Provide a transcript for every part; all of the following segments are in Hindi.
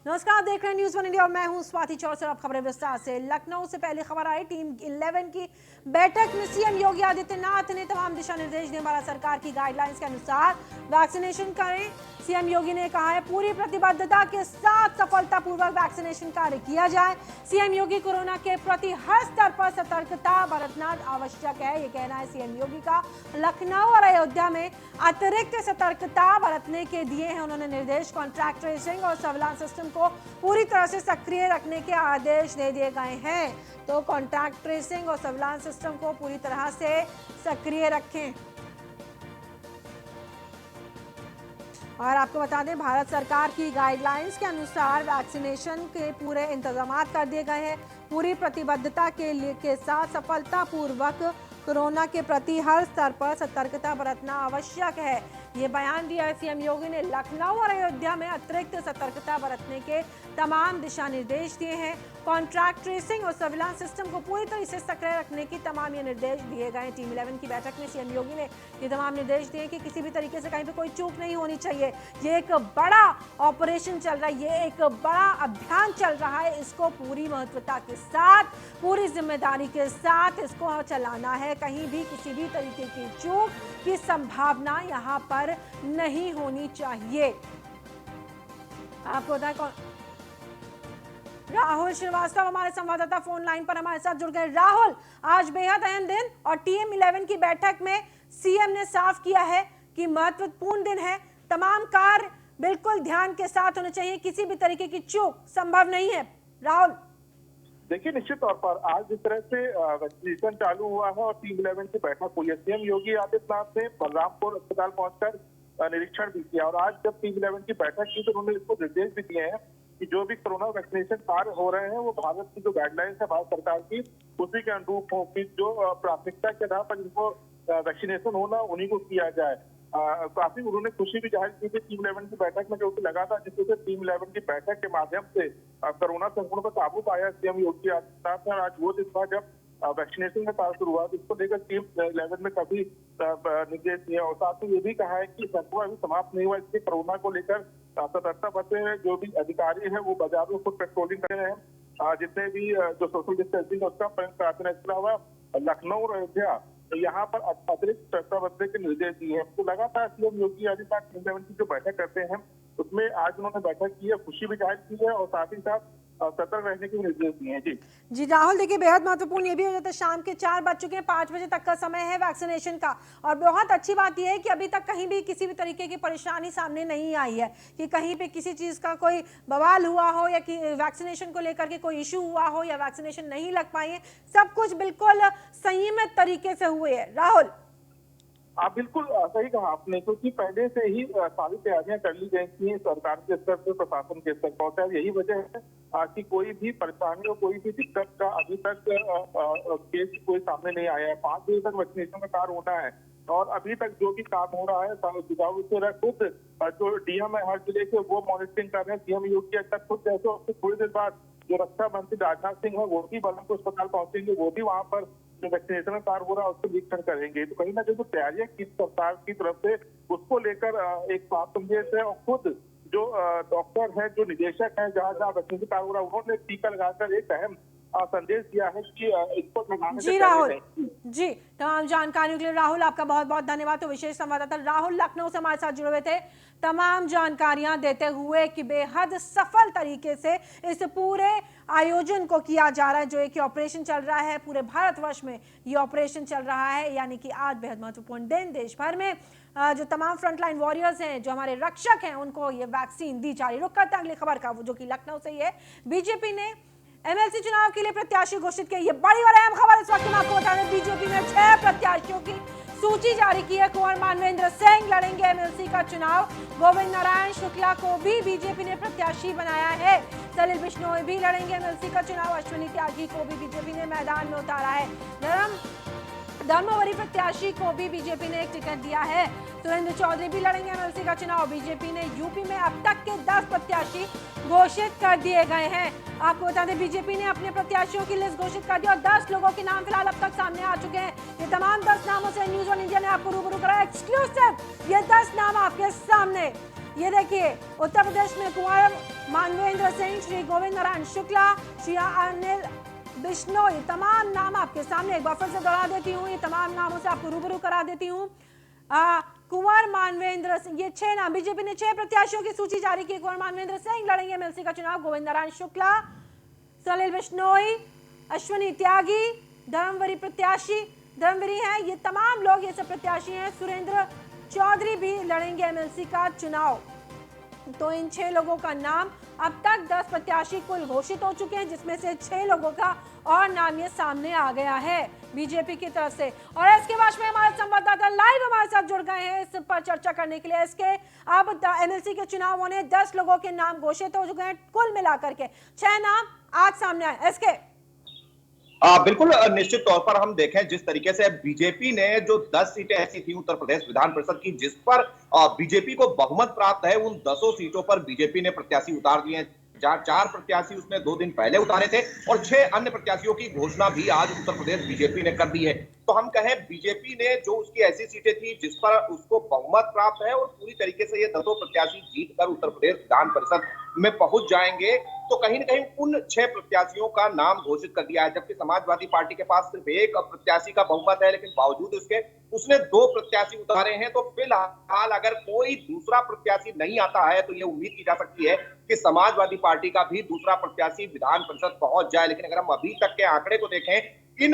नमस्कार, देख रहे हैं न्यूज़ वन इंडिया और मैं हूं स्वाति चौरसिया। अब खबरें विस्तार से। लखनऊ से पहली खबर आई, टीम 11 की बैठक में सीएम योगी आदित्यनाथ ने तमाम दिशा निर्देश दिए। भारत सरकार की गाइडलाइंस के अनुसार वैक्सीनेशन करें। सीएम योगी ने कहा है पूरी प्रतिबद्धता के साथ सफलतापूर्वक वैक्सीनेशन कार्य किया जाए। सीएम योगी कोरोना के प्रति हर स्तर पर सतर्कता बरतना आवश्यक है, ये कहना है सीएम योगी का। लखनऊ और अयोध्या में अतिरिक्त सतर्कता बरतने के दिए हैं उन्होंने निर्देश। कॉन्ट्रैक्ट ट्रेसिंग और सर्विलांस सिस्टम को पूरी तरह से सक्रिय रखने के आदेश दे दिए गए हैं। तो कॉन्ट्रैक्ट ट्रेसिंग और सर्विलांस सिस्टम को पूरी तरह से सक्रिय रखें। और आपको बता दें, भारत सरकार की गाइडलाइंस के अनुसार वैक्सीनेशन के पूरे इंतजाम कर दिए गए हैं। पूरी प्रतिबद्धता के साथ सफलतापूर्वक कोरोना के प्रति हर स्तर पर सतर्कता बरतना आवश्यक है, ये बयान दिया है सीएम योगी ने। लखनऊ और अयोध्या में अतिरिक्त सतर्कता बरतने के तमाम दिशा निर्देश दिए हैं। कॉन्ट्रैक्ट ट्रेसिंग और सर्विलांस सिस्टम को पूरी तरह से सक्रिय रखने की तमाम ये निर्देश दिए गए। टीम 11 की बैठक में सीएम योगी ने ये तमाम निर्देश दिए कि किसी भी तरीके से कहीं पे कोई चूक नहीं होनी चाहिए। ये एक बड़ा ऑपरेशन चल रहा है, ये एक बड़ा अभियान चल रहा है, इसको पूरी महत्वता के साथ, पूरी जिम्मेदारी के साथ इसको चलाना है। कहीं भी किसी भी तरीके की चूक की संभावना यहाँ पर नहीं होनी चाहिए। आपको बताएं, राहुल श्रीवास्तव हमारे संवाददाता फोन लाइन पर हमारे साथ जुड़ गए। राहुल, आज बेहद अहम दिन और टीम 11 की बैठक में सीएम ने साफ किया है कि महत्वपूर्ण दिन है, तमाम कार्य बिल्कुल ध्यान के साथ होने चाहिए, किसी भी तरीके की चूक संभव नहीं है। राहुल, देखिए, निश्चित तौर पर आज जिस तरह से वैक्सीनेशन चालू हुआ है और टीम 11 की बैठक हुई है, सीएम योगी आदित्यनाथ ने बलरामपुर अस्पताल पहुंचकर निरीक्षण भी किया। और आज जब टीम 11 की बैठक की तो उन्होंने इसको निर्देश भी दिए हैं कि जो भी कोरोना वैक्सीनेशन कार्य हो रहे हैं वो भारत की जो गाइडलाइंस है भारत सरकार की, उसी के अनुरूप हो कि जो प्राथमिकता के आधार पर जिनको वैक्सीनेशन होना उन्हीं को किया जाए। काफी उन्होंने खुशी भी जाहिर की थी टीम 11 की बैठक में, क्योंकि लगा था जिससे टीम 11 की बैठक के माध्यम से कोरोना संक्रमण पर काबू पाया सीएम योगी आदित्यनाथ ने। आज वो दिन था जब वैक्सीनेशन का कार्य शुरू हुआ, इसको लेकर टीम 11 में काफी निर्देश दिए और साथ ही ये भी कहा है कि संक्रमण अभी समाप्त नहीं हुआ, इसलिए कोरोना को लेकर सतर्कता बरते हुए जो भी अधिकारी है वो बाजार में खुद पेट्रोलिंग कर रहे हैं। जितने भी जो सोशल डिस्टेंसिंग उसका इसके अलावा लखनऊ और अयोध्या यहाँ पर अतिरिक्त सतर्कता बरतने के निर्देश दिए हैं। तो लगातार सीएम योगी आदित्यनाथ टीम 11 की जो बैठक करते हैं उसमें आज उन्होंने बैठक की है, खुशी भी जाहिर की है और साथ ही साथ सतर्क रहने के निर्देश दिए हैं। जी राहुल, देखिए बेहद महत्वपूर्ण ये भी हो जाता है, शाम के 4 बज चुके हैं, 5 बजे तक का समय है वैक्सीनेशन का। और बहुत अच्छी बात यह है कि अभी तक कहीं भी किसी भी तरीके की परेशानी सामने नहीं आई है कि कहीं पे किसी चीज का कोई बवाल हुआ हो या कि वैक्सीनेशन को लेकर के कोई इशू हुआ हो या वैक्सीनेशन नहीं लग पाई है। सब कुछ बिल्कुल संयमित तरीके से हुए है। राहुल, आप बिल्कुल सही कहा आपने, क्योंकि पहले से ही सारी तैयारियां कर ली गई थी सरकार के स्तर से, प्रशासन के स्तर पर। और यही वजह है कि कोई भी परेशानी और कोई भी दिक्कत का अभी तक केस कोई सामने नहीं आया है। 5 बजे तक वैक्सीनेशन का कार्य होना है और अभी तक जो भी काम हो रहा है खुद जो डीएम है हर जिले के वो मॉनिटरिंग कर रहे हैं। सीएम योगी खुद जैसे थोड़ी देर बाद जो रक्षा मंत्री राजनाथ सिंह है वो भी बलरामपुर अस्पताल पहुंचेंगे, वो भी वहाँ पर जो वैक्सीनेशन कार्य हो रहा है उसको निरीक्षण करेंगे। तो कहीं ना कहीं जो तैयारियां की सरकार की तरफ से उसको लेकर एक साफ संदेश है। और खुद जो डॉक्टर है, जो निदेशक है, जहाँ जहाँ वैक्सीनेशन कार्य हो रहा है, उन्होंने टीका लगाकर एक अहम संदेश दिया है कि इसको लगाने जी राहुल, जी तमाम जानकारियों के लिए राहुल आपका बहुत बहुत धन्यवाद। तो विशेष संवाददाता राहुल लखनऊ से हमारे साथ जुड़े हुए थे, तमाम जानकारियां देते हुए कि बेहद सफल तरीके से इस पूरे आयोजन को किया जा रहा है। जो एक ऑपरेशन चल रहा है पूरे भारतवर्ष में, ये ऑपरेशन चल रहा है, यानी कि आज बेहद महत्वपूर्ण दिन, देश भर में जो तमाम फ्रंटलाइन वॉरियर्स हैं, जो हमारे रक्षक हैं, उनको ये वैक्सीन दी जा रही। रुक करते हैं अगली खबर का, जो कि लखनऊ से ही है। बीजेपी ने एमएलसी चुनाव के लिए प्रत्याशी घोषित किए। ये बड़ी और अहम खबर इस वक्त मैं आपको बता दें, बीजेपी ने 6 प्रत्याशियों की सूची जारी की है। कुंवर मानवेंद्र सिंह लड़ेंगे एमएलसी का चुनाव। गोविंद नारायण शुक्ला को भी बीजेपी ने प्रत्याशी बनाया है। सलिल बिश्नोई भी लड़ेंगे एमएलसी का चुनाव। अश्विनी त्यागी को भी बीजेपी ने मैदान में उतारा है। धर्मवरी प्रत्याशी को भी बीजेपी ने एक टिकट दिया है। सुरेंद्र चौधरी भी लड़ेंगे एमएलसी का चुनाव। बीजेपी ने यूपी में अब तक के 10 प्रत्याशी घोषित कर दिए गए हैं। आपको बता दें, बीजेपी ने अपने प्रत्याशियों की लिस्ट घोषित कर दी और 10 लोगों के नाम फिलहाल अब तक सामने आ चुके हैं। ये तमाम 10 नामों से न्यूज़ वन इंडिया ने आपको रूबरू कराया एक्सक्लूसिव। ये 10 नाम आपके सामने। ये देखिए, उत्तर प्रदेश में कुंवर मानवेंद्र सिंह, श्री गोविंद नारायण शुक्ला, श्री अनिल बिश्नोई, तमाम नाम आपके सामने एक बार फिर से दोहरा देती हूँ, ये तमाम नामों से आपको रूबरू करा देती हूँ। कुंवर मानवेंद्र सिंह, ये 6 नाम, बीजेपी ने 6 प्रत्याशियों की सूची जारी की। कुंवर मानवेंद्र सिंह लड़ेंगे एमएलसी का चुनाव, गोविंद नारायण शुक्ला, सलिल बिश्नोई, अश्विनी त्यागी, धर्मवीरी हैं, ये तमाम लोग ये सब प्रत्याशी हैं। सुरेंद्र चौधरी भी लड़ेंगे एमएलसी का चुनाव। तो इन 6 लोगों का नाम, अब तक 10 प्रत्याशी कुल घोषित हो चुके हैं, जिसमें से 6 लोगों का और नाम ये सामने आ गया है बीजेपी की तरफ से। और इसके बाद में हमारे संवाददाता लाइव हमारे साथ जुड़ गए हैं इस पर चर्चा करने के लिए। इसके अब एमएलसी के चुनाव होने, 10 लोगों के नाम घोषित हो चुके हैं, कुल मिलाकर के 6 नाम आज सामने आए। इसके बिल्कुल निश्चित तौर पर हम देखें जिस तरीके से बीजेपी ने जो 10 सीटें ऐसी थी उत्तर प्रदेश विधान परिषद की जिस पर बीजेपी को बहुमत प्राप्त है, उन 10 सीटों पर बीजेपी ने प्रत्याशी उतार दिए हैं। 4 प्रत्याशी उसने 2 दिन पहले उतारे थे और 6 अन्य प्रत्याशियों की घोषणा भी आज उत्तर प्रदेश बीजेपी ने कर दी है। तो हम कहें बीजेपी ने जो उसकी ऐसी सीटें थी जिस पर उसको बहुमत प्राप्त है और पूरी तरीके से ये 10 प्रत्याशी जीतकर उत्तर प्रदेश विधान परिषद में पहुंच जाएंगे, तो कहीं न कहीं उन 6 प्रत्याशियों का नाम घोषित कर दिया है। जबकि समाजवादी पार्टी के पास सिर्फ 1 प्रत्याशी का बहुमत है, लेकिन बावजूद उसके उसने 2 प्रत्याशी उतारे हैं। तो फिलहाल अगर कोई दूसरा प्रत्याशी नहीं आता है तो ये उम्मीद की जा सकती है कि समाजवादी पार्टी का भी दूसरा प्रत्याशी विधान परिषद पहुंच जाए। लेकिन अगर हम अभी तक के आंकड़े को देखें, इन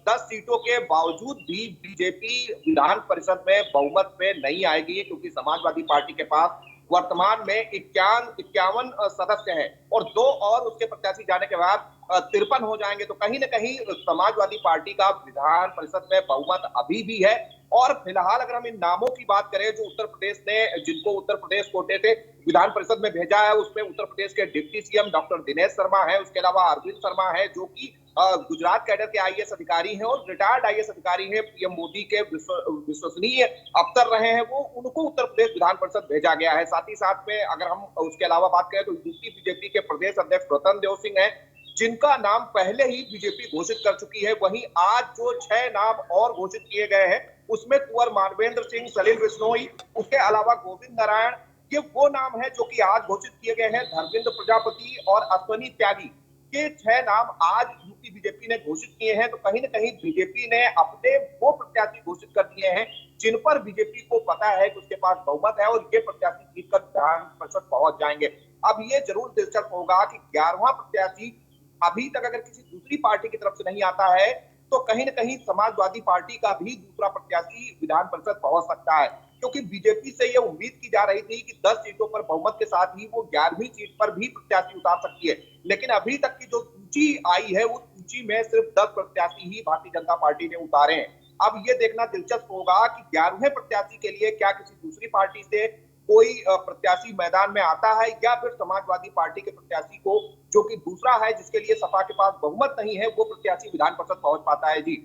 10 सीटों के बावजूद भी बीजेपी विधान परिषद में बहुमत में नहीं आएगी, क्योंकि समाजवादी पार्टी के पास वर्तमान में 51 सदस्य हैं और 2 और उसके प्रत्याशी जाने के बाद 53 हो जाएंगे। तो कहीं न कहीं समाजवादी पार्टी का विधान परिषद में बहुमत अभी भी है। और फिलहाल अगर हम इन नामों की बात करें जो उत्तर प्रदेश ने, जिनको उत्तर प्रदेश कोटे से विधान परिषद में भेजा है, उसमें उत्तर प्रदेश के deputy CM doctor Dinesh Sharma है, उसके अलावा अरविंद शर्मा है जो कि गुजरात कैडर के आईएएस अधिकारी हैं और रिटायर्ड आईएएस अधिकारी हैं, पीएम मोदी के विश्वसनीय अफसर रहे हैं, वो उनको उत्तर प्रदेश विधान परिषद भेजा गया है। साथ ही साथ में अगर हम उसके अलावा बात करें तो यूपी बीजेपी के प्रदेश अध्यक्ष स्वतंत्र देव सिंह है, जिनका नाम पहले ही बीजेपी घोषित कर चुकी है। वहीं आज जो 6 नाम और घोषित किए गए हैं उसमें कुंवर मानवेंद्र सिंह, सलिल बिश्नोई, उसके अलावा गोविंद नारायण, ये वो नाम है जो कि आज घोषित किए गए हैं। धर्मेंद्र प्रजापति और अश्विनी त्यागी, ये 6 नाम आज यूपी बीजेपी ने घोषित किए हैं। तो कहीं न कहीं बीजेपी ने अपने वो प्रत्याशी घोषित कर दिए हैं जिन पर बीजेपी को पता है कि उसके पास बहुमत है और ये प्रत्याशी जीतकर विधान परिषद पहुंच जाएंगे। अब ये जरूर दिलचस्प होगा कि 11वां प्रत्याशी अभी तक अगर किसी दूसरी पार्टी की तरफ से नहीं आता है तो कहीं न कहीं समाजवादी पार्टी का भी दूसरा प्रत्याशी विधान परिषद पहुंच सकता है, क्योंकि बीजेपी से यह उम्मीद की जा रही थी कि 10 सीटों पर बहुमत के साथ ही वो 11वीं सीट पर भी प्रत्याशी उतार सकती है। लेकिन अभी तक की जो सूची आई है उस सूची में सिर्फ 10 प्रत्याशी ही भारतीय जनता पार्टी ने उतारे हैं। अब ये देखना दिलचस्प होगा कि 11वें प्रत्याशी के लिए क्या किसी दूसरी पार्टी से कोई प्रत्याशी मैदान में आता है या फिर समाजवादी पार्टी के प्रत्याशी को, जो कि दूसरा है जिसके लिए सपा के पास बहुमत नहीं है, वो प्रत्याशी विधान परिषद पहुंच पाता है। जी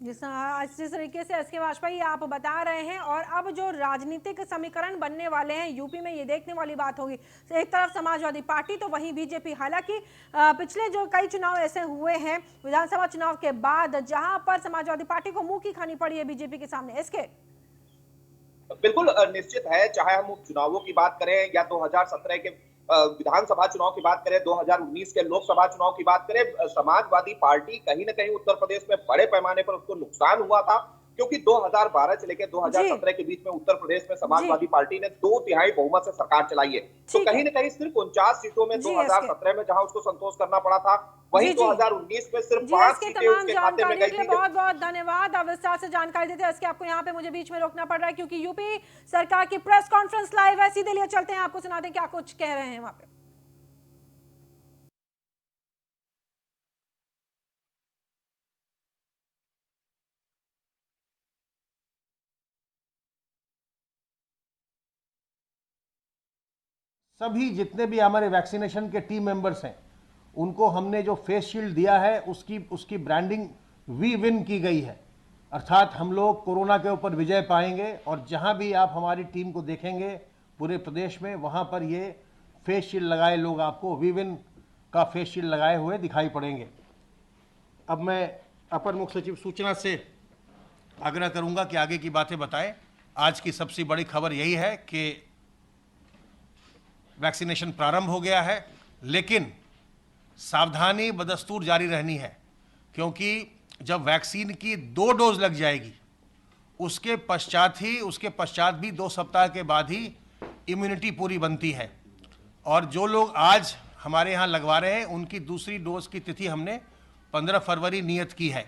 जिस तरीके से एस के वाजपेयी आप बता रहे हैं, और अब जो राजनीतिक समीकरण बनने वाले हैं यूपी में, ये देखने वाली बात होगी। एक तरफ समाजवादी पार्टी तो वहीं बीजेपी। हालांकि पिछले जो कई चुनाव ऐसे हुए हैं विधानसभा चुनाव के बाद जहां पर समाजवादी पार्टी को मुंह की खानी पड़ी है बीजेपी के सामने। इसके बिल्कुल निश्चित है, चाहे हम उपचुनावों की बात करें या 2017 के विधानसभा चुनाव की बात करें, 2019 के लोकसभा चुनाव की बात करें, समाजवादी पार्टी कहीं न कहीं उत्तर प्रदेश में बड़े पैमाने पर उसको नुकसान हुआ था, क्योंकि 2012 से लेकर 2017 के बीच में उत्तर प्रदेश में समाजवादी पार्टी ने 2/3 बहुमत से सरकार चलाई है। तो कहीं न कहीं सिर्फ 49 सीटों में 2017 में जहां उसको संतोष करना पड़ा था, वहीं 2019 में सिर्फ 5 सीटें उसके खाते में गई थी। बहुत बहुत धन्यवाद, आप विस्तार से जानकारी देते हैं। इसके आपको यहाँ पे मुझे बीच में रोकना पड़ रहा है क्योंकि यूपी सरकार की प्रेस कॉन्फ्रेंस लाइव है, सीधे लिए चलते हैं, आपको सुना दें क्या कुछ कह रहे हैं वहां पे। सभी जितने भी हमारे वैक्सीनेशन के टीम मेंबर्स हैं उनको हमने जो फेस शील्ड दिया है उसकी ब्रांडिंग वी विन की गई है, अर्थात हम लोग कोरोना के ऊपर विजय पाएंगे। और जहां भी आप हमारी टीम को देखेंगे पूरे प्रदेश में, वहां पर ये फेस शील्ड लगाए लोग आपको वी विन का फेस शील्ड लगाए हुए दिखाई पड़ेंगे। अब मैं अपर मुख्य सचिव सूचना से आग्रह करूंगा कि आगे की बातें बताएं। आज की सबसे बड़ी खबर यही है कि वैक्सीनेशन प्रारंभ हो गया है, लेकिन सावधानी बदस्तूर जारी रहनी है, क्योंकि जब वैक्सीन की 2 डोज लग जाएगी उसके पश्चात भी 2 सप्ताह के बाद ही इम्यूनिटी पूरी बनती है। और जो लोग आज हमारे यहाँ लगवा रहे हैं उनकी दूसरी डोज की तिथि हमने 15 फरवरी नियत की है।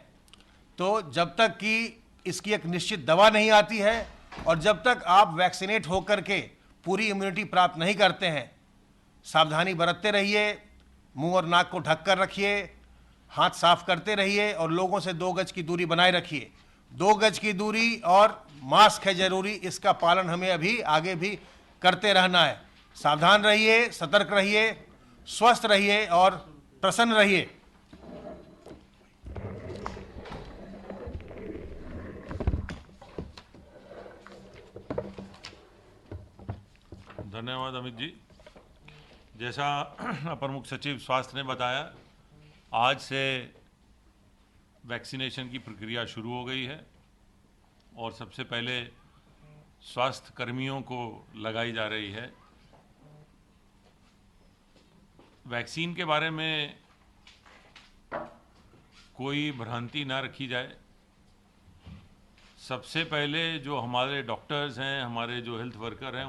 तो जब तक कि इसकी एक निश्चित दवा नहीं आती है और जब तक आप वैक्सीनेट होकर के पूरी इम्यूनिटी प्राप्त नहीं करते हैं, सावधानी बरतते रहिए, मुंह और नाक को ढक कर रखिए, हाथ साफ करते रहिए और लोगों से 2 गज की दूरी बनाए रखिए। 2 गज की दूरी और मास्क है जरूरी, इसका पालन हमें अभी आगे भी करते रहना है। सावधान रहिए, सतर्क रहिए, स्वस्थ रहिए और प्रसन्न रहिए। धन्यवाद अमित जी। जैसा अपर मुख्य सचिव स्वास्थ्य ने बताया, आज से वैक्सीनेशन की प्रक्रिया शुरू हो गई है और सबसे पहले स्वास्थ्य कर्मियों को लगाई जा रही है। वैक्सीन के बारे में कोई भ्रांति ना रखी जाए। सबसे पहले जो हमारे डॉक्टर्स हैं, हमारे जो हेल्थ वर्कर हैं,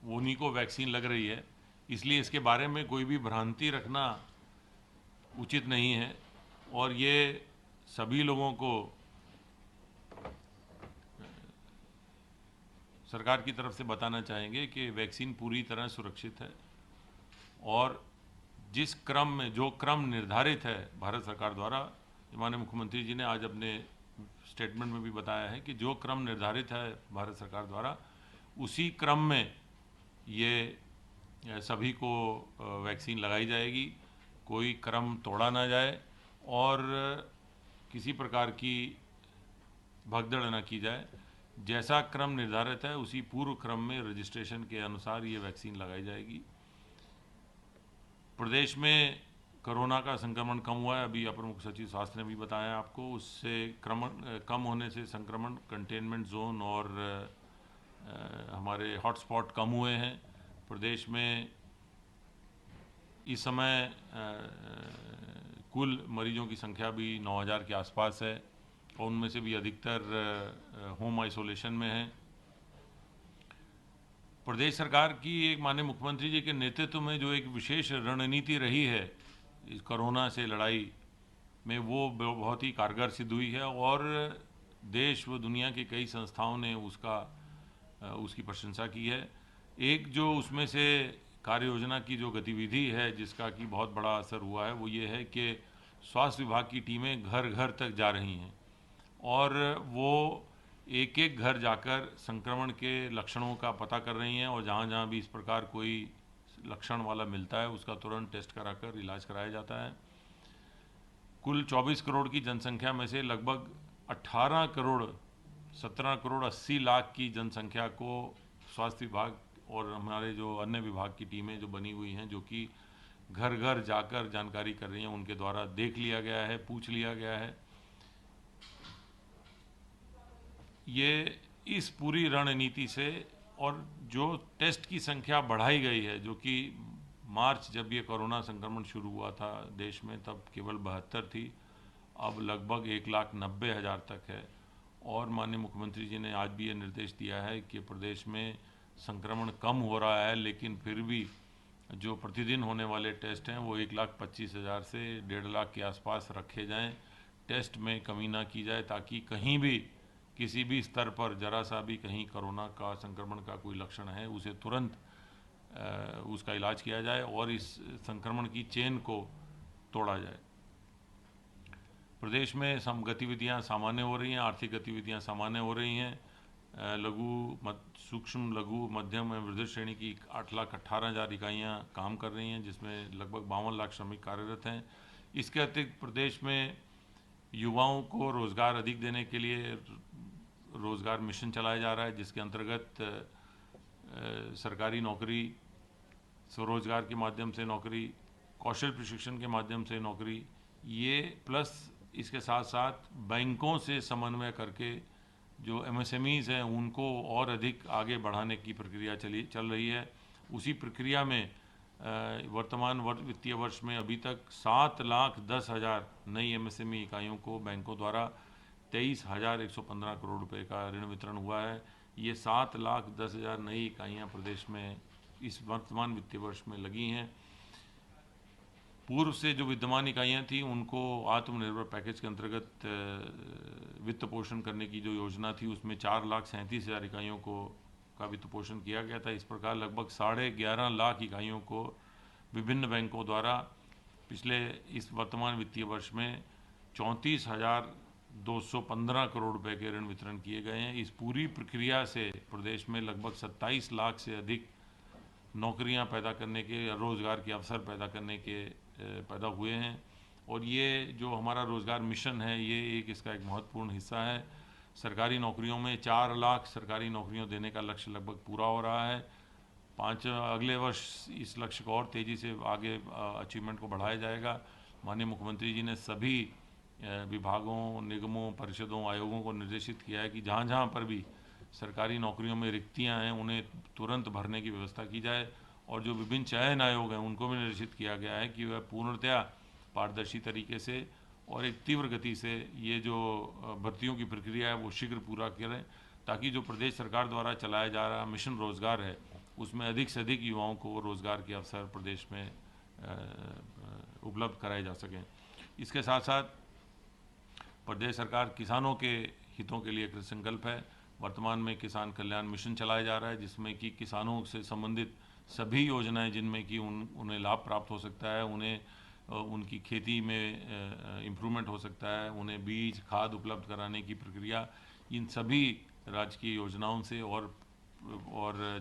उन्हीं को वैक्सीन लग रही है, इसलिए इसके बारे में कोई भी भ्रांति रखना उचित नहीं है। और ये सभी लोगों को सरकार की तरफ से बताना चाहेंगे कि वैक्सीन पूरी तरह सुरक्षित है और जिस क्रम में जो क्रम निर्धारित है भारत सरकार द्वारा, माननीय मुख्यमंत्री जी ने आज अपने स्टेटमेंट में भी बताया है कि जो क्रम निर्धारित है भारत सरकार द्वारा, उसी क्रम में ये सभी को वैक्सीन लगाई जाएगी। कोई क्रम तोड़ा ना जाए और किसी प्रकार की भगदड़ न की जाए। जैसा क्रम निर्धारित है उसी पूर्व क्रम में रजिस्ट्रेशन के अनुसार ये वैक्सीन लगाई जाएगी। प्रदेश में कोरोना का संक्रमण कम हुआ है, अभी अपर मुख्य सचिव स्वास्थ्य ने भी बताया आपको। उससे कम होने से संक्रमण कंटेनमेंट जोन और हमारे हॉटस्पॉट कम हुए हैं। प्रदेश में इस समय कुल मरीजों की संख्या भी 9000 के आसपास है और उनमें से भी अधिकतर होम आइसोलेशन में हैं। प्रदेश सरकार की एक माननीय मुख्यमंत्री जी के नेतृत्व में जो एक विशेष रणनीति रही है इस कोरोना से लड़ाई में, वो बहुत ही कारगर सिद्ध हुई है और देश व दुनिया की कई संस्थाओं ने उसकी प्रशंसा की है। एक जो उसमें से कार्य योजना की जो गतिविधि है जिसका कि बहुत बड़ा असर हुआ है, वो ये है कि स्वास्थ्य विभाग की टीमें घर घर तक जा रही हैं और वो एक एक घर जाकर संक्रमण के लक्षणों का पता कर रही हैं और जहाँ जहाँ भी इस प्रकार कोई लक्षण वाला मिलता है उसका तुरंत टेस्ट कराकर इलाज कराया जाता है। कुल 24 करोड़ की जनसंख्या में से लगभग 17 करोड़ 80 लाख की जनसंख्या को स्वास्थ्य विभाग और हमारे जो अन्य विभाग की टीमें जो बनी हुई हैं, जो कि घर घर जाकर जानकारी कर रही हैं, उनके द्वारा देख लिया गया है, पूछ लिया गया है। ये इस पूरी रणनीति से और जो टेस्ट की संख्या बढ़ाई गई है, जो कि मार्च जब ये कोरोना संक्रमण शुरू हुआ था देश में तब केवल 72 थी, अब लगभग 1,90,000 तक है। और माननीय मुख्यमंत्री जी ने आज भी ये निर्देश दिया है कि प्रदेश में संक्रमण कम हो रहा है, लेकिन फिर भी जो प्रतिदिन होने वाले टेस्ट हैं वो 1,25,000 से 1.5 लाख के आसपास रखे जाएं। टेस्ट में कमी ना की जाए ताकि कहीं भी किसी भी स्तर पर जरा सा भी कहीं कोरोना का संक्रमण का कोई लक्षण है उसे तुरंत उसका इलाज किया जाए और इस संक्रमण की चेन को तोड़ा जाए। प्रदेश में गतिविधियां सामान्य हो रही हैं, आर्थिक गतिविधियां सामान्य हो रही हैं। सूक्ष्म लघु मध्यम एवं वृद्धि श्रेणी की 8,18,000 इकाइयाँ काम कर रही हैं, जिसमें लगभग 52 लाख श्रमिक कार्यरत हैं। इसके अतिरिक्त प्रदेश में युवाओं को रोज़गार अधिक देने के लिए रोज़गार मिशन चलाया जा रहा है, जिसके अंतर्गत सरकारी नौकरी, स्वरोजगार के माध्यम से नौकरी, कौशल प्रशिक्षण के माध्यम से नौकरी, ये प्लस इसके साथ साथ बैंकों से समन्वय करके जो MSMEs हैं उनको और अधिक आगे बढ़ाने की प्रक्रिया चल रही है उसी प्रक्रिया में वर्तमान वित्तीय वर्ष में अभी तक 7,10,000 नई एमएसएमई इकाइयों को बैंकों द्वारा 23,115 करोड़ रुपए का ऋण वितरण हुआ है। ये 7,10,000 नई इकाइयाँ प्रदेश में इस वर्तमान वित्तीय वर्ष में लगी हैं। पूर्व से जो विद्यमान इकाइयाँ थी उनको आत्मनिर्भर पैकेज के अंतर्गत वित्त पोषण करने की जो योजना थी उसमें 4,37,000 इकाइयों का वित्त पोषण किया गया था। इस प्रकार लगभग 11.5 लाख इकाइयों को विभिन्न बैंकों द्वारा पिछले इस वर्तमान वित्तीय वर्ष में 34,215 करोड़ रुपए के ऋण वितरण किए गए हैं। इस पूरी प्रक्रिया से प्रदेश में लगभग 27 लाख से अधिक नौकरियां पैदा करने के, रोज़गार के अवसर पैदा हुए हैं। और ये जो हमारा रोज़गार मिशन है ये इसका एक महत्वपूर्ण हिस्सा है। सरकारी नौकरियों में 4 लाख सरकारी नौकरियों देने का लक्ष्य लगभग पूरा हो रहा है। अगले वर्ष इस लक्ष्य को और तेज़ी से आगे अचीवमेंट को बढ़ाया जाएगा। माननीय मुख्यमंत्री जी ने सभी विभागों, निगमों, परिषदों, आयोगों को निर्देशित किया है कि जहाँ जहाँ पर भी सरकारी नौकरियों में रिक्तियाँ हैं उन्हें तुरंत भरने की व्यवस्था की जाए। और जो विभिन्न चयन आयोग हैं उनको भी निर्देशित किया गया है कि वह पूर्णतया पारदर्शी तरीके से और एक तीव्र गति से ये जो भर्तियों की प्रक्रिया है वो शीघ्र पूरा करें, ताकि जो प्रदेश सरकार द्वारा चलाया जा रहा मिशन रोज़गार है उसमें अधिक से अधिक युवाओं को रोज़गार के अवसर प्रदेश में उपलब्ध कराए जा सकें। इसके साथ साथ प्रदेश सरकार किसानों के हितों के लिए कृतसंकल्प है। वर्तमान में किसान कल्याण मिशन चलाया जा रहा है जिसमें कि किसानों से संबंधित सभी योजनाएं जिनमें कि उन्हें लाभ प्राप्त हो सकता है, उन्हें उनकी खेती में इम्प्रूवमेंट हो सकता है, उन्हें बीज खाद उपलब्ध कराने की प्रक्रिया, इन सभी राजकीय योजनाओं से और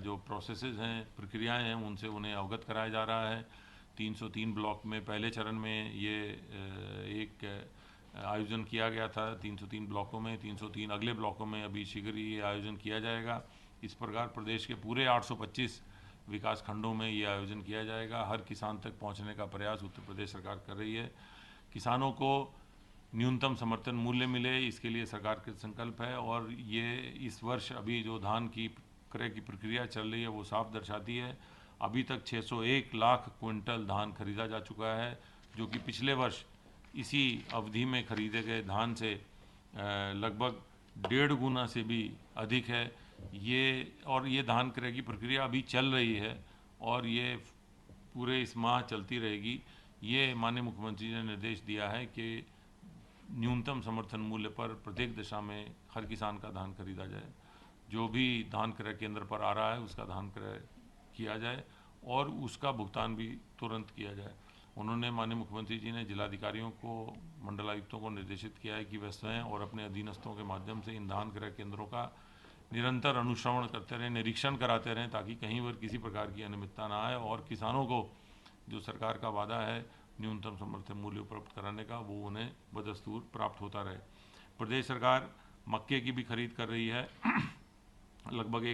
जो प्रोसेसेस हैं, प्रक्रियाएं हैं, उनसे उन्हें अवगत कराया जा रहा है। 303 ब्लॉक में पहले चरण में ये एक आयोजन किया गया था 303 ब्लॉकों में। 303 अगले ब्लॉकों में अभी शीघ्र ही आयोजन किया जाएगा। इस प्रकार प्रदेश के पूरे 825 विकास खंडों में ये आयोजन किया जाएगा। हर किसान तक पहुंचने का प्रयास उत्तर प्रदेश सरकार कर रही है। किसानों को न्यूनतम समर्थन मूल्य मिले, इसके लिए सरकार का संकल्प है। और ये इस वर्ष अभी जो धान की क्रय की प्रक्रिया चल रही है वो साफ दर्शाती है। अभी तक 601 लाख क्विंटल धान खरीदा जा चुका है, जो कि पिछले वर्ष इसी अवधि में खरीदे गए धान से लगभग 1.5 गुना से भी अधिक है। ये धान क्रय की प्रक्रिया अभी चल रही है और ये पूरे इस माह चलती रहेगी। ये माननीय मुख्यमंत्री जी ने निर्देश दिया है कि न्यूनतम समर्थन मूल्य पर प्रत्येक दशा में हर किसान का धान खरीदा जाए। जो भी धान क्रय केंद्र पर आ रहा है उसका धान क्रय किया जाए और उसका भुगतान भी तुरंत किया जाए। उन्होंने माननीय मुख्यमंत्री जी ने जिलाधिकारियों को, मंडलायुक्तों को निर्देशित किया है कि वे स्वयं और अपने अधीनस्थों के माध्यम से इन धान क्रय केंद्रों का निरंतर अनुश्रवण करते रहें, निरीक्षण कराते रहें, ताकि कहीं पर किसी प्रकार की अनियमितता ना आए और किसानों को जो सरकार का वादा है न्यूनतम समर्थन मूल्य उपलब्ध कराने का, वो उन्हें बदस्तूर प्राप्त होता रहे। प्रदेश सरकार मक्के की भी खरीद कर रही है। लगभग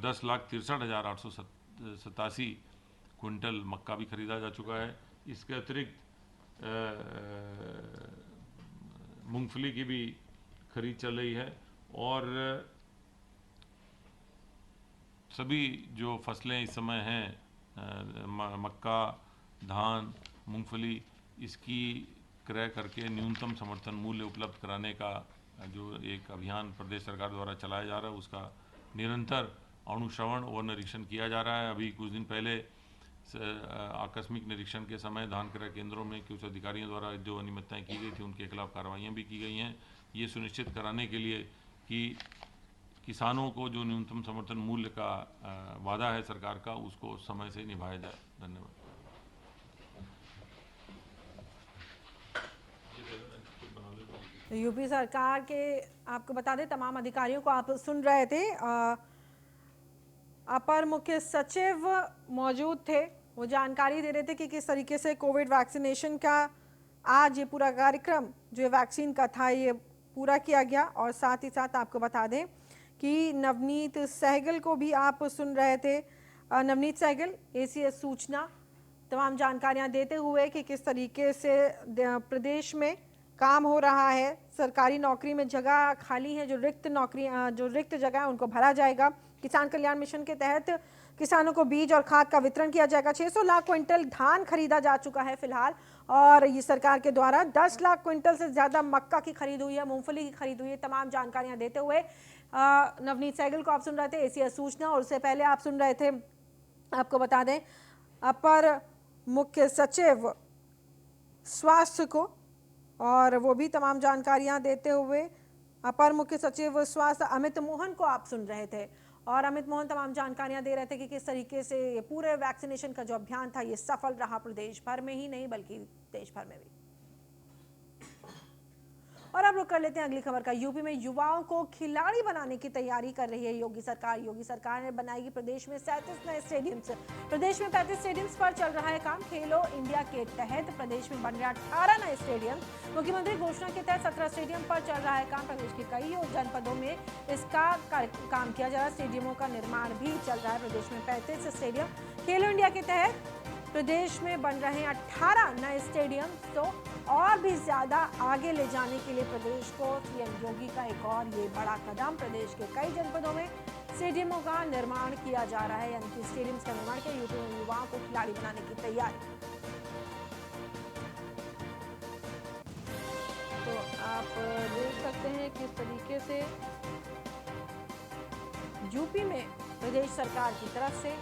10,63,887 क्विंटल मक्का भी खरीदा जा चुका है। इसके अतिरिक्त मूंगफली की भी खरीद चल रही है और सभी जो फसलें इस समय हैं, मक्का, धान, मूंगफली, इसकी क्रय करके न्यूनतम समर्थन मूल्य उपलब्ध कराने का जो एक अभियान प्रदेश सरकार द्वारा चलाया जा रहा है उसका निरंतर अनुश्रवण और निरीक्षण किया जा रहा है। अभी कुछ दिन पहले आकस्मिक निरीक्षण के समय धान क्रय केंद्रों में कुछ अधिकारियों द्वारा जो अनियमितताएं की गई थी उनके खिलाफ कार्रवाइयाँ भी की गई हैं, ये सुनिश्चित कराने के लिए कि किसानों को जो न्यूनतम समर्थन मूल्य का वादा है सरकार का उसको समय से निभाया जाए। धन्यवाद। यूपी सरकार के आपको बता दें तमाम अधिकारियों को आप सुन रहे थे, अपर मुख्य सचिव मौजूद थे, वो जानकारी दे रहे थे कि किस तरीके से कोविड वैक्सीनेशन का आज ये पूरा कार्यक्रम जो वैक्सीन का था ये पूरा किया गया। और साथ ही साथ आपको बता दें कि नवनीत सहगल को भी आप सुन रहे थे। नवनीत सहगल एसीएस सूचना तमाम जानकारियां देते हुए कि किस तरीके से प्रदेश में काम हो रहा है, सरकारी नौकरी में जगह खाली है, जो रिक्त जगह है उनको भरा जाएगा। किसान कल्याण मिशन के तहत किसानों को बीज और खाद का वितरण किया जाएगा। 600 लाख क्विंटल धान खरीदा जा चुका है फिलहाल, और ये सरकार के द्वारा 10 लाख क्विंटल से ज्यादा मक्का की खरीद हुई है, मूंगफली की खरीद हुई है। तमाम जानकारियां देते हुए नवनीत सहगल को आप सुन रहे थे, एसीएस सूचना, और उससे पहले आप सुन रहे थे, आपको बता दें, अपर मुख्य सचिव स्वास्थ्य को, और वो भी तमाम जानकारियां देते हुए अपर मुख्य सचिव स्वास्थ्य अमित मोहन को आप सुन रहे थे। और अमित मोहन तमाम जानकारियां दे रहे थे कि किस तरीके से ये पूरे वैक्सीनेशन का जो अभियान था ये सफल रहा, प्रदेश भर में ही नहीं बल्कि देश भर में भी। और अब रुक कर लेते हैं अगली खबर का। यूपी में युवाओं को खिलाड़ी बनाने की तैयारी कर रही है योगी सरकार। योगी सरकार ने बनाएगी प्रदेश में 37 नए स्टेडियम्स। प्रदेश में 35 स्टेडियम्स पर चल रहा है काम। खेलो इंडिया के तहत प्रदेश में बन रहे 18 नए स्टेडियम। मुख्यमंत्री घोषणा के तहत 17 स्टेडियम पर चल रहा है काम। प्रदेश के कई जनपदों में इसका काम किया जा रहा है। स्टेडियमों का निर्माण भी चल रहा है। प्रदेश में 35 स्टेडियम खेलो इंडिया के तहत प्रदेश में बन रहे हैं 18 नए स्टेडियम। तो और भी ज्यादा आगे ले जाने के लिए प्रदेश को सीएम योगी का एक और ये बड़ा कदम। प्रदेश के कई जनपदों में स्टेडियमों का निर्माण किया जा रहा है, यानी कि स्टेडियम्स का निर्माण किया। यूपी में युवाओं को खिलाड़ी बनाने की तैयारी। तो आप देख सकते हैं किस तरीके से यूपी में प्रदेश सरकार की तरफ से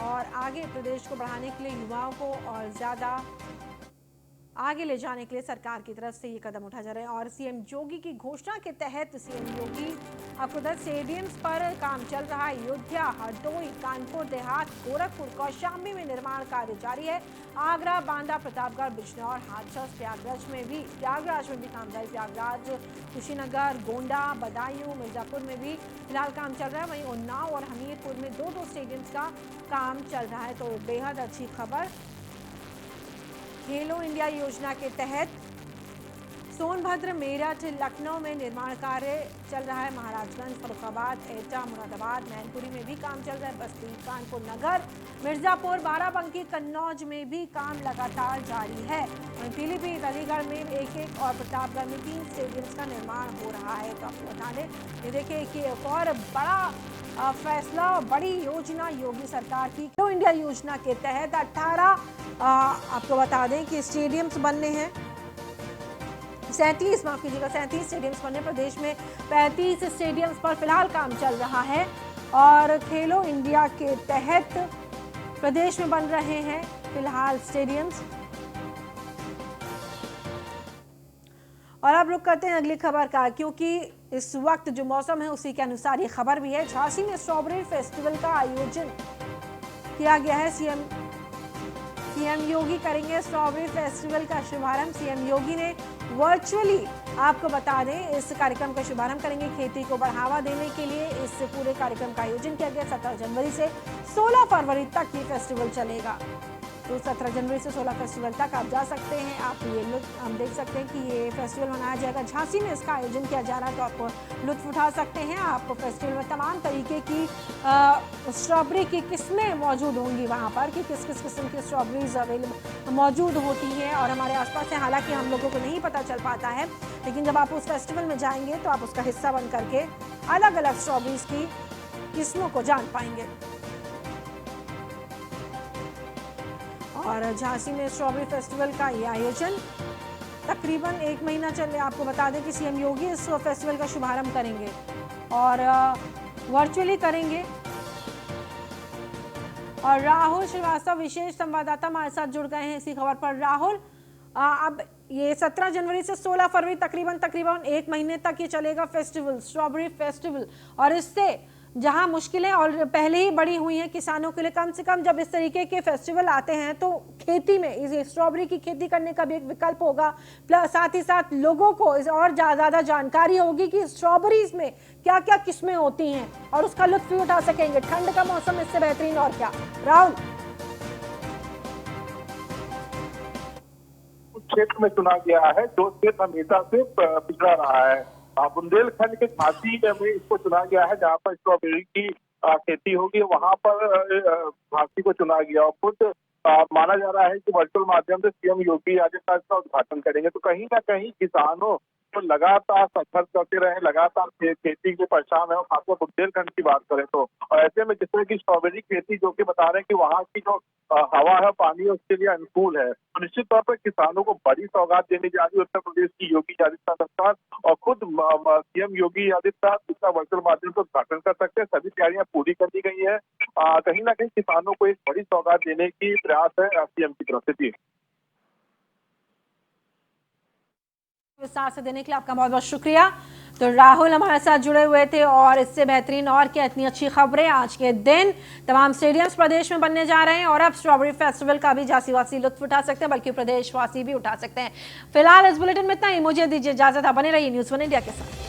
और आगे प्रदेश को बढ़ाने के लिए, युवाओं को और ज्यादा आगे ले जाने के लिए सरकार की तरफ से ये कदम उठाया जा रहा है। और सीएम योगी की घोषणा के तहत सीएम योगी आपको 10 स्टेडियम्स पर काम चल रहा है। अयोध्या, हरदोई, कानपुर देहात, गोरखपुर, कौशाम्बी में निर्माण कार्य जारी है। आगरा, बांदा, प्रतापगढ़, बिजनौर, हाथरस, प्रयागराज में भी काम जारी। प्रयागराज, कुशीनगर, गोंडा, बदायूं, मिर्जापुर में भी फिलहाल काम चल रहा है। वहीं उन्नाव और हमीरपुर में 2-2 स्टेडियम्स का काम चल रहा है। तो बेहद अच्छी खबर। खेलो इंडिया योजना के तहत सोनभद्र, मेरठ, लखनऊ में निर्माण कार्य चल रहा है। महाराजगंज, फर्रुखाबाद, एटा, मुरादाबाद, मैनपुरी में भी काम चल रहा है। बस्ती, कानपुर नगर, मिर्जापुर, बाराबंकी, कन्नौज में भी काम लगातार जारी है। वहीं पीलीभीत, अलीगढ़ में 1-1 और प्रतापगढ़ में 3 स्टेडियम्स का निर्माण हो रहा है। तो आपको बता दें, ये देखिए कि एक और बड़ा फैसला, बड़ी योजना योगी सरकार की खेलो इंडिया योजना के तहत 18 आपको बता दें कि स्टेडियम्स बनने हैं। 37 स्टेडियम्स बनने। प्रदेश में 35 स्टेडियम्स पर फिलहाल काम चल रहा है। और खेलो इंडिया के तहत प्रदेश में बन रहे हैं फिलहाल स्टेडियम्स। और अब रुक करते हैं अगली खबर का, क्योंकि इस वक्त जो मौसम है उसी के अनुसार ये खबर भी है। झांसी में स्ट्रॉबेरी फेस्टिवल का आयोजन किया गया है। सीएम योगी करेंगे स्ट्रॉबेरी फेस्टिवल का शुभारंभ। सीएम योगी ने वर्चुअली, आपको बता दें, इस कार्यक्रम का शुभारंभ करेंगे। खेती को बढ़ावा देने के लिए इस पूरे कार्यक्रम का आयोजन किया गया। 17 जनवरी से 16 फरवरी तक ये फेस्टिवल चलेगा। तो 17 जनवरी से 16 फेस्टिवल तक आप जा सकते हैं। आप ये हम देख सकते हैं कि ये फेस्टिवल मनाया जाएगा। झांसी में इसका आयोजन किया जा रहा है, तो आप लुत्फ उठा सकते हैं। आप फेस्टिवल में तमाम तरीके की स्ट्रॉबेरी की किस्में मौजूद होंगी वहाँ पर, कि किस किस किस्म की स्ट्रॉबेरीज अवेलेबल मौजूद होती हैं और हमारे आसपास है। हालांकि हम लोगों को नहीं पता चल पाता है, लेकिन जब आप उस फेस्टिवल में जाएंगे तो आप उसका हिस्सा बन करके अलग अलग स्ट्रॉबेरीज की किस्मों को जान पाएंगे। और झांसी में स्ट्रॉबेरी फेस्टिवल का ये आयोजन तकरीबन 1 महीना चले। आपको बता दें कि सीएम योगी इस फेस्टिवल का शुभारंभ करेंगे और वर्चुअली करेंगे। और राहुल श्रीवास्तव विशेष संवाददाता हमारे साथ जुड़ गए हैं इसी खबर पर। राहुल, अब ये 17 जनवरी से 16 फरवरी तकरीबन 1 महीने तक ये चलेगा फेस्टिवल, स्ट्रॉबेरी फेस्टिवल। और इससे जहां मुश्किलें और पहले ही बढ़ी हुई हैं किसानों के लिए, कम से कम जब इस तरीके के फेस्टिवल आते हैं तो खेती में इस स्ट्रॉबेरी की खेती करने का भी एक विकल्प होगा। प्लस साथ ही साथ लोगों को और ज्यादा जानकारी होगी कि स्ट्रॉबेरीज में क्या क्या किस्में होती हैं और उसका लुत्फ भी उठा सकेंगे। ठंड का मौसम इससे बेहतरीन और क्या। राहुल, क्षेत्र में चुना गया है जो क्षेत्र हमेशा से पिछड़ा रहा है। बुंदेलखंड के झांसी में इसको चुना गया है जहाँ पर स्ट्रॉबेरी की खेती होगी। वहां पर झांसी को चुना गया और खुद माना जा रहा है कि वर्चुअल माध्यम से सीएम योगी आदित्यनाथ का उद्घाटन करेंगे। तो कहीं ना कहीं किसानों तो लगातार संघर्ष करते रहे, लगातार खेती में परेशान है, और खासकर बुंदेलखंड की बात करें तो। और ऐसे में जिस तरह की स्ट्रॉबेरी खेती, जो कि बता रहे हैं कि वहाँ की जो हवा है, पानी है, उसके लिए अनुकूल है, तो निश्चित तौर पर किसानों को बड़ी सौगात देने जा रही है उत्तर प्रदेश की योगी आदित्यनाथ सरकार। और खुद सीएम योगी आदित्यनाथ इसका वर्चुअल माध्यम से उद्घाटन कर सकते हैं। सभी तैयारियां पूरी कर दी गई है। कहीं ना कहीं किसानों को एक बड़ी सौगात देने की प्रयास है सीएम की तरफ से। जी, विस्तार से देने के लिए आपका बहुत बहुत शुक्रिया। तो राहुल हमारे साथ जुड़े हुए थे, और इससे बेहतरीन और क्या इतनी अच्छी खबरें आज के दिन। तमाम स्टेडियम्स प्रदेश में बनने जा रहे हैं, और अब स्ट्रॉबेरी फेस्टिवल का भी झांसीवासी लुत्फ उठा सकते हैं, बल्कि प्रदेशवासी भी उठा सकते हैं। फिलहाल इस बुलेटिन में इतना ही। मुझे दीजिए इजाजत, बने रहिए न्यूज़ 1 इंडिया के साथ।